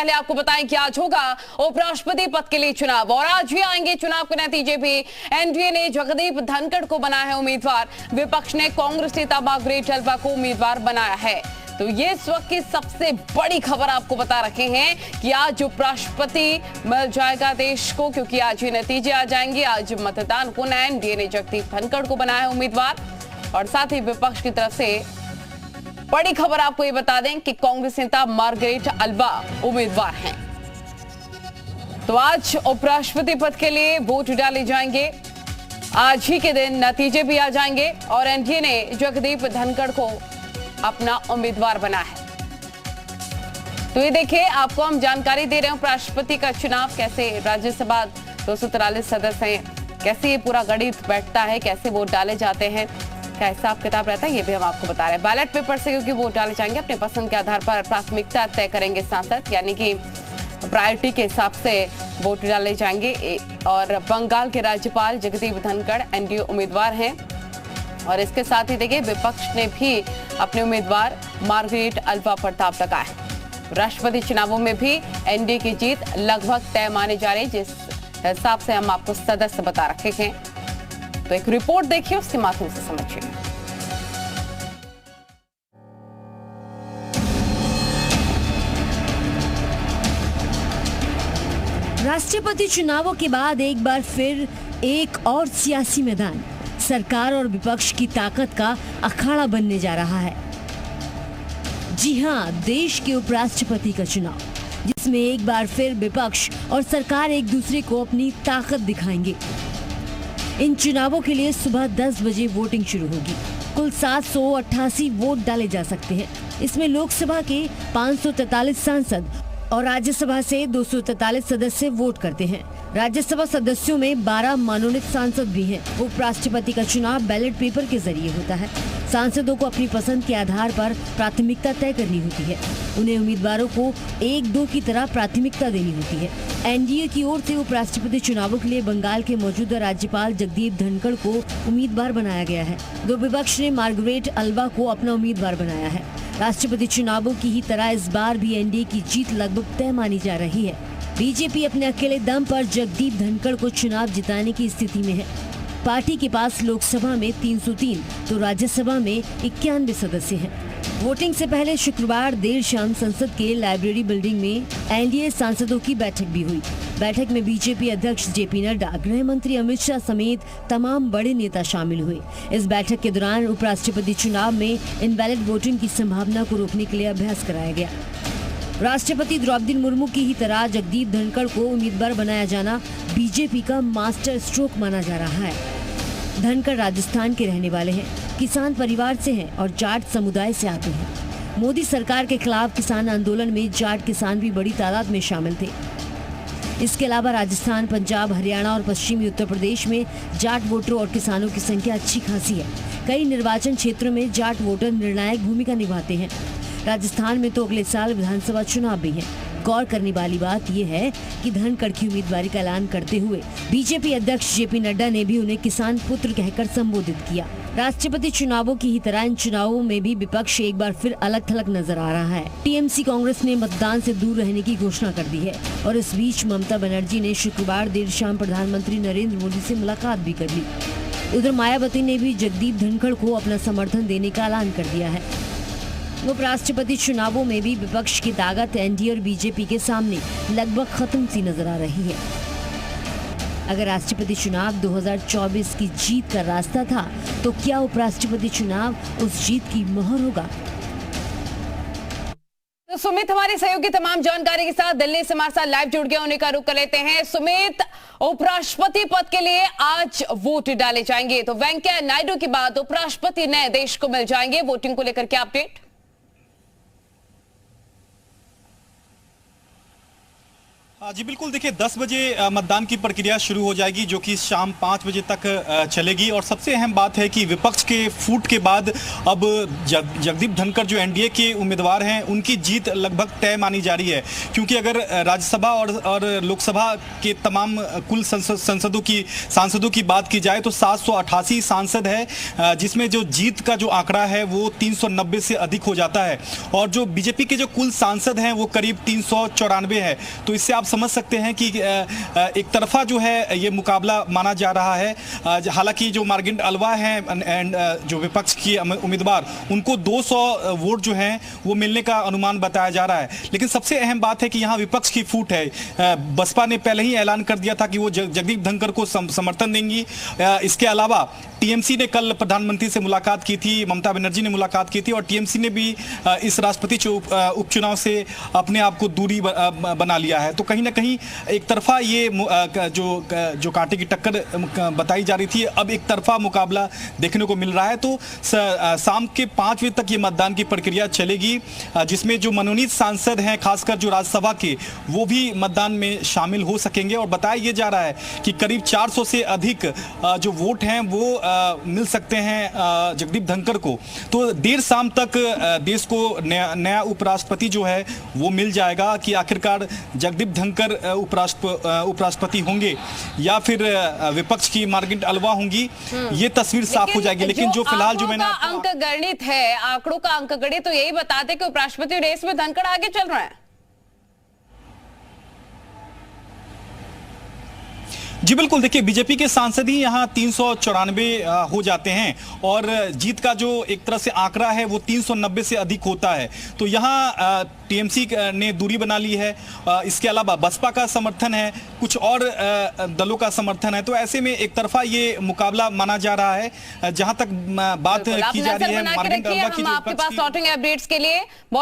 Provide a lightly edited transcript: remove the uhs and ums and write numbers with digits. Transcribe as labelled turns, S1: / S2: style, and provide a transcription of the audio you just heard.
S1: पहले आपको बताएं कि आज होगा उपराष्ट्रपति पद के लिए चुनाव और आज भी आएंगे चुनाव के नतीजे भी। एनडीए ने जगदीप धनखड़ को बनाया है उम्मीदवार, विपक्ष ने कांग्रेस नेता मार्गरेट अल्वा को उम्मीदवार बनाया है। तो ये इस वक्त की सबसे बड़ी खबर आपको बता रखे हैं कि आज उपराष्ट्रपति मिल जाएगा देश को, क्योंकि आज ये नतीजे आ जाएंगे। आज मतदान होना है। एनडीए ने जगदीप धनखड़ को बनाया है उम्मीदवार और साथ ही विपक्ष की तरफ से बड़ी खबर आपको ये बता दें कि कांग्रेस नेता मार्गरेट अल्वा उम्मीदवार हैं। तो आज उपराष्ट्रपति पद के लिए वोट डाले जाएंगे। आज ही के दिन नतीजे भी आ जाएंगे और एनडीए ने जगदीप धनखड़ को अपना उम्मीदवार बना है। तो ये देखिए, आपको हम जानकारी दे रहे हैं उपराष्ट्रपति का चुनाव कैसे, राज्यसभा 243 सदस्य हैं, कैसे ये पूरा गणित बैठता है, कैसे वोट डाले जाते हैं, क्या हिसाब किताब रहता है, ये भी हम आपको बता रहे हैं। बैलेट पेपर से क्योंकि वोट डाले जाएंगे, अपने पसंद के आधार पर प्राथमिकता तय करेंगे सांसद, यानी कि प्रायोरिटी के हिसाब से वोट डाले जाएंगे। और बंगाल के राज्यपाल जगदीप धनखड़ एनडीए उम्मीदवार हैं और इसके साथ ही देखिए विपक्ष ने भी अपने उम्मीदवार मार्गरेट अल्वा पर दांव लगाया है। राष्ट्रपति चुनावों में भी एनडीए की जीत लगभग तय मानी जा रही, जिस हिसाब से हम आपको सदस्य बता रखे हैं। तो एक रिपोर्ट देखिए, उसके माध्यम से समझिए।
S2: राष्ट्रपति चुनावों के बाद एक बार फिर एक और सियासी मैदान सरकार और विपक्ष की ताकत का अखाड़ा बनने जा रहा है। जी हां, देश के उपराष्ट्रपति का चुनाव, जिसमें एक बार फिर विपक्ष और सरकार एक दूसरे को अपनी ताकत दिखाएंगे। इन चुनावों के लिए सुबह 10 बजे वोटिंग शुरू होगी। कुल 788 वोट डाले जा सकते हैं। इसमें लोकसभा के 543 सांसद और राज्यसभा से 243 सदस्य वोट करते हैं। राज्यसभा सदस्यों में 12 मनोनीत सांसद भी हैं। उपराष्ट्रपति का चुनाव बैलेट पेपर के जरिए होता है। सांसदों को अपनी पसंद के आधार पर प्राथमिकता तय करनी होती है। उन्हें उम्मीदवारों को 1-2 की तरह प्राथमिकता देनी होती है। एनडीए की ओर से उपराष्ट्रपति चुनावों के लिए बंगाल के मौजूदा राज्यपाल जगदीप धनखड़ को उम्मीदवार बनाया गया है। दो विपक्ष ने मार्गरेट अल्वा को अपना उम्मीदवार बनाया है। राष्ट्रपति चुनावों की ही तरह इस बार भी एनडीए की जीत लगभग तय मानी जा रही है। बीजेपी अपने अकेले दम पर जगदीप धनखड़ को चुनाव जिताने की स्थिति में है। पार्टी के पास लोकसभा में 303 तो राज्यसभा में 91 सदस्य हैं। वोटिंग से पहले शुक्रवार देर शाम संसद के लाइब्रेरी बिल्डिंग में एनडीए सांसदों की बैठक भी हुई। बैठक में बीजेपी अध्यक्ष जेपी नड्डा, गृह मंत्री अमित शाह समेत तमाम बड़े नेता शामिल हुए। इस बैठक के दौरान उपराष्ट्रपति चुनाव में इनवैलिड वोटिंग की संभावना को रोकने के लिए अभ्यास कराया गया। राष्ट्रपति द्रौपदी मुर्मू की ही तरह जगदीप धनखड़ को उम्मीदवार बनाया जाना बीजेपी का मास्टर स्ट्रोक माना जा रहा है। धनखड़ राजस्थान के रहने वाले हैं, किसान परिवार से हैं और जाट समुदाय से आते हैं। मोदी सरकार के खिलाफ किसान आंदोलन में जाट किसान भी बड़ी तादाद में शामिल थे। इसके अलावा राजस्थान, पंजाब, हरियाणा और पश्चिमी उत्तर प्रदेश में जाट वोटरों और किसानों की संख्या अच्छी खासी है। कई निर्वाचन क्षेत्रों में जाट वोटर निर्णायक भूमिका निभाते हैं। राजस्थान में तो अगले साल विधानसभा चुनाव भी है। गौर करने वाली बात यह है कि धनखड़ की उम्मीदवारी का ऐलान करते हुए बीजेपी अध्यक्ष जेपी नड्डा ने भी उन्हें किसान पुत्र कहकर संबोधित किया। राष्ट्रपति चुनावों की ही तरह इन चुनावों में भी विपक्ष एक बार फिर अलग थलग नजर आ रहा है। टीएमसी कांग्रेस ने मतदान से दूर रहने की घोषणा कर दी है और इस बीच ममता बनर्जी ने शुक्रवार देर शाम प्रधानमंत्री नरेंद्र मोदी से मुलाकात भी कर ली। उधर मायावती ने भी जगदीप धनखड़ को अपना समर्थन देने का ऐलान कर दिया है। उपराष्ट्रपति चुनावों में भी विपक्ष की ताकत एनडीए और बीजेपी के सामने लगभग खत्म सी नजर आ रही है। अगर राष्ट्रपति चुनाव 2024 की जीत का रास्ता था, तो क्या उपराष्ट्रपति चुनाव उस जीत की मोहर होगा?
S1: तो सुमित हमारी सहयोगी तमाम जानकारी के साथ दिल्ली से हमारे साथ लाइव जुड़ गए, उन्हीं का रुख कर लेते हैं। सुमित, उपराष्ट्रपति पद के लिए आज वोट डाले जाएंगे, तो वेंकैया नायडू के बाद उपराष्ट्रपति नए देश को मिल जाएंगे। वोटिंग को लेकर क्या अपडेट?
S3: जी बिल्कुल, देखिए 10 बजे मतदान की प्रक्रिया शुरू हो जाएगी, जो कि शाम 5 बजे तक चलेगी। और सबसे अहम बात है कि विपक्ष के फूट के बाद अब जगदीप धनखड़ जो एनडीए के उम्मीदवार हैं, उनकी जीत लगभग तय मानी जा रही है। क्योंकि अगर राज्यसभा और लोकसभा के तमाम कुल सांसदों की बात की जाए तो 788 सांसद है, जिसमें जो जीत का जो आंकड़ा है वो 390 से अधिक हो जाता है। और जो बीजेपी के जो कुल सांसद हैं वो करीब 394 है। तो इससे आप समझ सकते हैं कि एक तरफा जो है ये मुकाबला माना जा रहा है। हालांकि जो मार्गिंड अलवा हैं जो विपक्ष की उम्मीदवार, उनको 200 वोट जो हैं वो मिलने का अनुमान बताया जा रहा है। लेकिन सबसे अहम बात है कि यहाँ विपक्ष की फूट है। बसपा ने पहले ही ऐलान कर दिया था कि वो जगदीप धनखड़ को समर्थन देंगी। इसके अलावा टीएमसी ने कल प्रधानमंत्री से मुलाकात की थी, ममता बनर्जी ने मुलाकात की थी, और टीएमसी ने भी इस राष्ट्रपति उपचुनाव से अपने आप को दूरी बना लिया है। तो कहीं ना कहीं एक तरफा ये जो कांटे की टक्कर बताई जा रही थी, अब एक तरफा मुकाबला देखने को मिल रहा है। तो शाम के 5 बजे तक ये मतदान की प्रक्रिया चलेगी, जिसमें जो मनोनीत सांसद हैं, खासकर जो राज्यसभा के, वो भी मतदान में शामिल हो सकेंगे। और बताया ये जा रहा है कि करीब 400 से अधिक जो वोट हैं वो मिल सकते हैं जगदीप धनखड़ को। तो देर शाम तक देश को नया उपराष्ट्रपति जो है वो मिल जाएगा कि आखिरकार जगदीप धनखड़ उपराष्ट्रपति होंगे या फिर विपक्ष की मार्गिंड अलवा होंगी, ये तस्वीर साफ हो जाएगी। लेकिन जो फिलहाल जो मैंने
S1: अंक गणित है, आंकड़ों का अंक गणित तो यही बताते कि उपराष्ट्रपति रेस में धनखड़ आगे चल रहा है।
S3: जी बिल्कुल, देखिए बीजेपी के सांसद ही यहाँ 394 हो जाते हैं और जीत का जो एक तरह से आंकड़ा है वो 390 से अधिक होता है। तो यहाँ टीएमसी ने दूरी बना ली है। इसके अलावा बसपा का समर्थन है, कुछ और दलों का समर्थन है। तो ऐसे में एक तरफा ये मुकाबला माना जा रहा है। जहां तक बात की जा रही है
S1: आपके पास शॉर्टिंग अपडेट्स के लिए बहुत